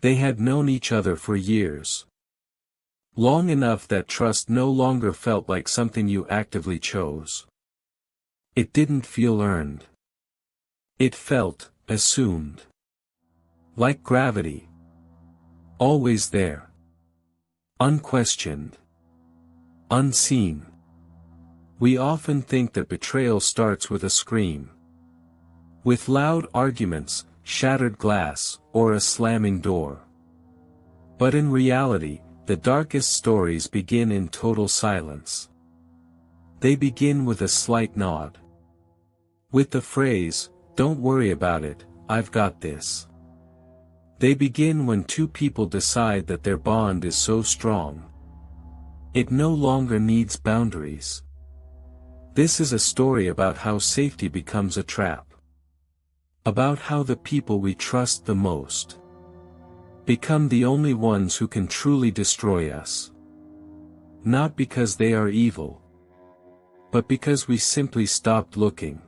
They had known each other for years. Long enough that trust no longer felt like something you actively chose. It didn't feel earned. It felt assumed. Like gravity. Always there. Unquestioned. Unseen. We often think that betrayal starts with a scream. With loud arguments, shattered glass, or a slamming door. But in reality, the darkest stories begin in total silence. They begin with a slight nod. With the phrase, "Don't worry about it, I've got this." They begin when two people decide that their bond is so strong. It no longer needs boundaries. This is a story about how safety becomes a trap. About how the people we trust the most become the only ones who can truly destroy us. Not because they are evil, but because we simply stopped looking.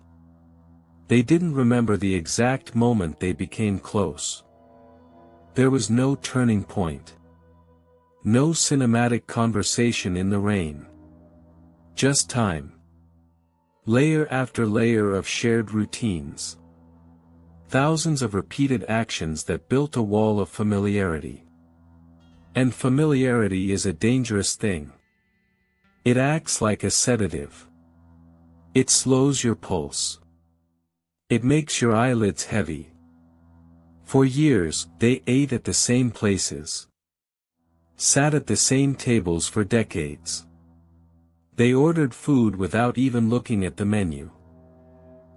They didn't remember the exact moment they became close. There was no turning point. No cinematic conversation in the rain. Just time. Layer after layer of shared routines. Thousands of repeated actions that built a wall of familiarity. And familiarity is a dangerous thing. It acts like a sedative. It slows your pulse. It makes your eyelids heavy. For years, they ate at the same places. Sat at the same tables for decades. They ordered food without even looking at the menu.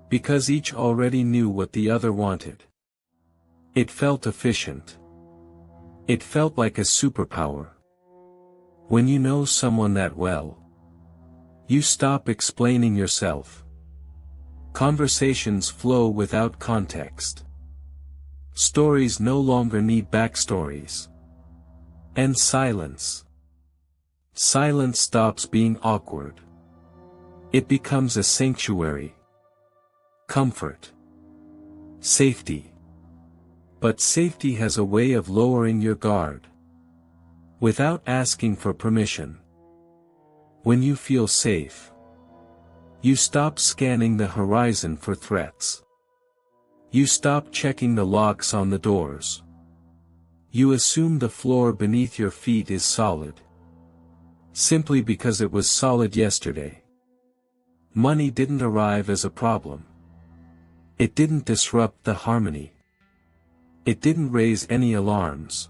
Because each already knew what the other wanted. It felt efficient. It felt like a superpower. When you know someone that well, you stop explaining yourself. Conversations flow without context. Stories no longer need backstories. And silence. Silence stops being awkward. It becomes a sanctuary. Comfort. Safety. But safety has a way of lowering your guard. Without asking for permission. When you feel safe, you stop scanning the horizon for threats. You stop checking the locks on the doors. You assume the floor beneath your feet is solid. Simply because it was solid yesterday. Money didn't arrive as a problem. It didn't disrupt the harmony. It didn't raise any alarms.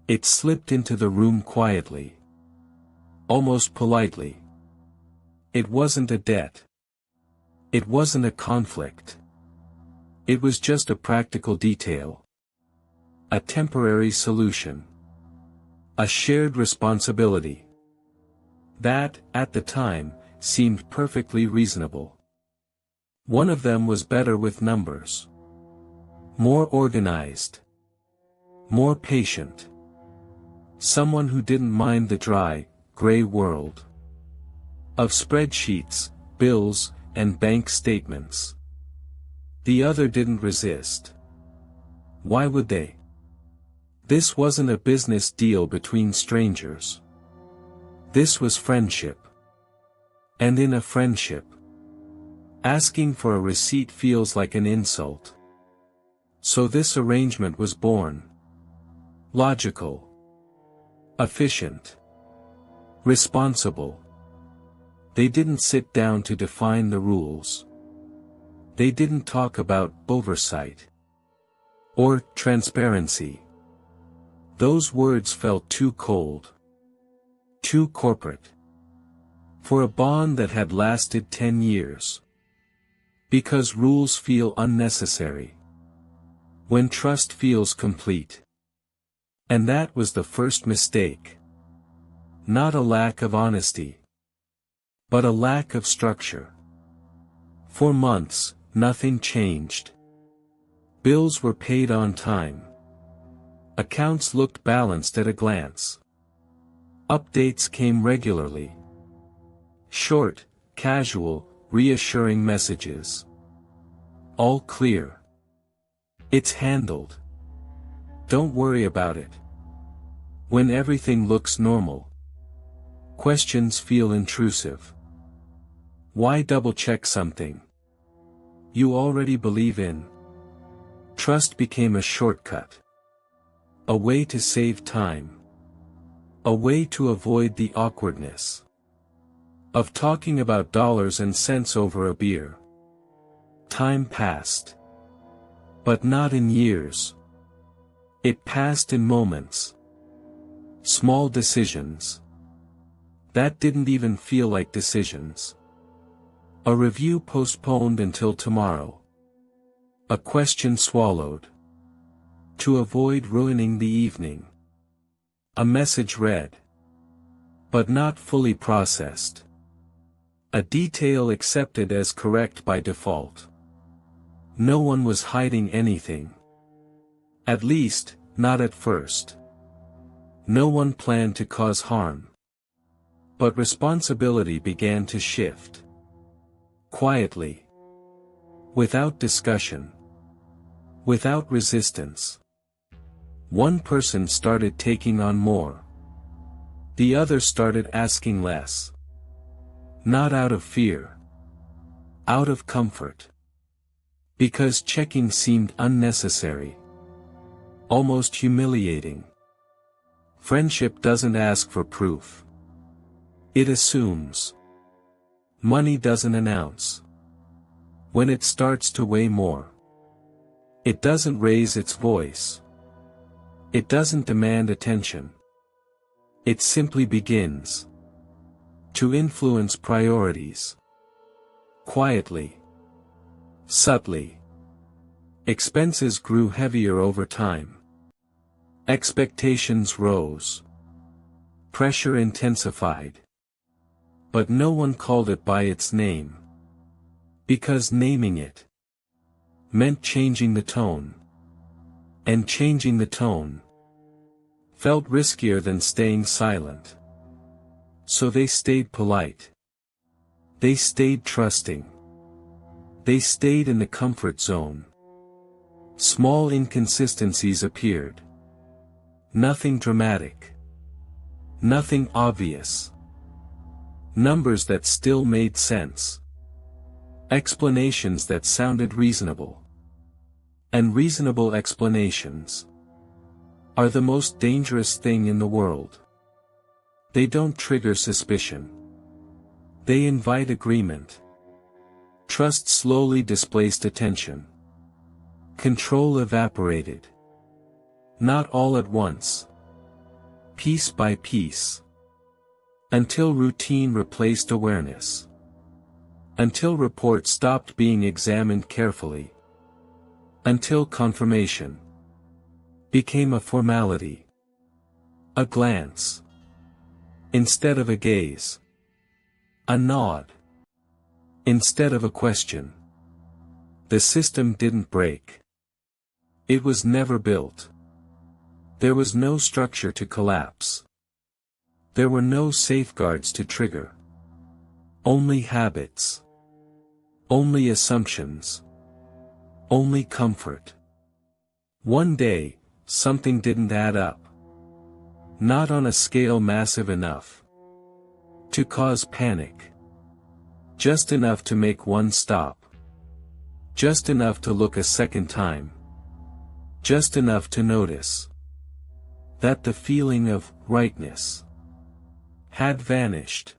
It slipped into the room quietly. Almost politely. It wasn't a debt. It wasn't a conflict. It was just a practical detail. A temporary solution. A shared responsibility. That, at the time, seemed perfectly reasonable. One of them was better with numbers. More organized. More patient. Someone who didn't mind the dry, gray world. Of spreadsheets, bills, and bank statements. The other didn't resist. Why would they? This wasn't a business deal between strangers. This was friendship. And in a friendship, asking for a receipt feels like an insult. So this arrangement was born. Logical. Efficient. Responsible. They didn't sit down to define the rules. They didn't talk about oversight. Or transparency. Those words felt too cold. Too corporate. For a bond that had lasted 10 years. Because rules feel unnecessary. When trust feels complete. And that was the first mistake. Not a lack of honesty. But a lack of structure. For months, nothing changed. Bills were paid on time. Accounts looked balanced at a glance. Updates came regularly. Short, casual, reassuring messages. All clear. It's handled. Don't worry about it. When everything looks normal, questions feel intrusive. Why double-check something you already believe in? Trust became a shortcut. A way to save time. A way to avoid the awkwardness of talking about dollars and cents over a beer. Time passed. But not in years. It passed in moments. Small decisions that didn't even feel like decisions. A review postponed until tomorrow. A question swallowed to avoid ruining the evening. A message read but not fully processed. A detail accepted as correct by default. No one was hiding anything. At least, not at first. No one planned to cause harm. But responsibility began to shift. Quietly. Without discussion. Without resistance. One person started taking on more. The other started asking less. Not out of fear. Out of comfort. Because checking seemed unnecessary. Almost humiliating. Friendship doesn't ask for proof. It assumes. Money doesn't announce. When it starts to weigh more. It doesn't raise its voice. It doesn't demand attention. It simply begins to influence priorities. Quietly. Subtly. Expenses grew heavier over time. Expectations rose. Pressure intensified. But no one called it by its name. Because naming it meant changing the tone. And changing the tone felt riskier than staying silent. So they stayed polite. They stayed trusting. They stayed in the comfort zone. Small inconsistencies appeared. Nothing dramatic. Nothing obvious. Numbers that still made sense. Explanations that sounded reasonable. And reasonable explanations are the most dangerous thing in the world. They don't trigger suspicion. They invite agreement. Trust slowly displaced attention. Control evaporated. Not all at once. Piece by piece. Until routine replaced awareness. Until reports stopped being examined carefully. Until confirmation became a formality. A glance. Instead of a gaze. A nod. Instead of a question. The system didn't break. It was never built. There was no structure to collapse. There were no safeguards to trigger. Only habits. Only assumptions. Only comfort. One day, something didn't add up. Not on a scale massive enough to cause panic. Just enough to make one stop. Just enough to look a second time. Just enough to notice that the feeling of rightness had vanished.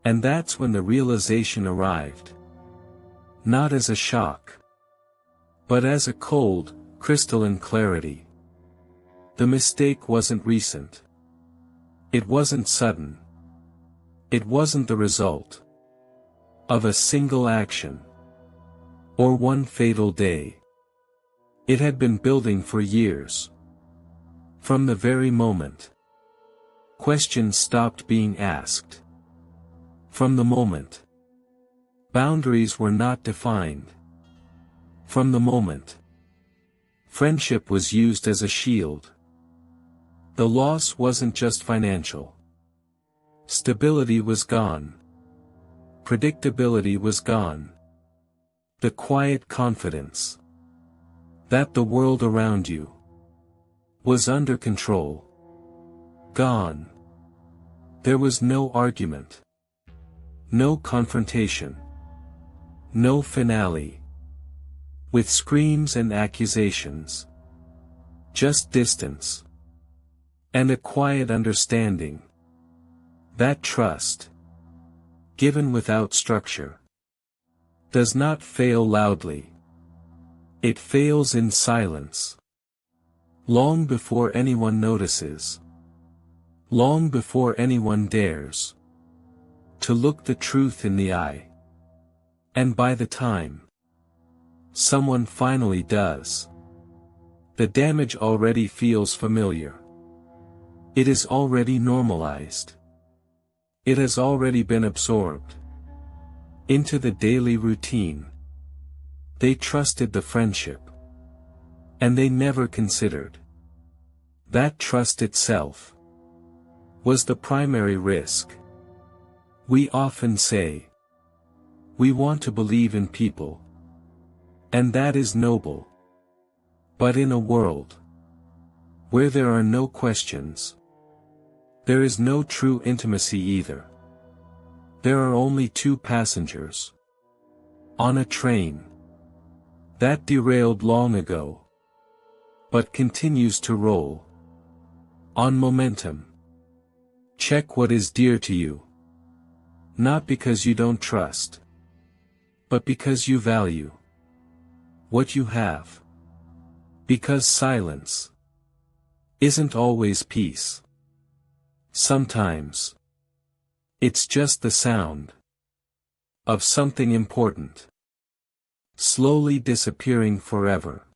And that's when the realization arrived. Not as a shock, but as a cold, crystalline clarity. The mistake wasn't recent. It wasn't sudden. It wasn't the result of a single action or one fatal day. It had been building for years. From the very moment questions stopped being asked. From the moment boundaries were not defined. From the moment friendship was used as a shield. The loss wasn't just financial. Stability was gone. Predictability was gone. The quiet confidence that the world around you was under control. Gone. There was no argument. No confrontation. No finale. With screams and accusations. Just distance. And a quiet understanding. That trust, given without structure, does not fail loudly. It fails in silence. Long before anyone notices. Long before anyone dares to look the truth in the eye. And by the time someone finally does, the damage already feels familiar. It is already normalized. It has already been absorbed into the daily routine. They trusted the friendship. And they never considered that trust itself was the primary risk. We often say, we want to believe in people. And that is noble. But in a world where there are no questions, there is no true intimacy either. There are only two passengers on a train that derailed long ago, but continues to roll on momentum. Check what is dear to you. Not because you don't trust, but because you value what you have. Because silence isn't always peace. Sometimes it's just the sound of something important slowly disappearing forever.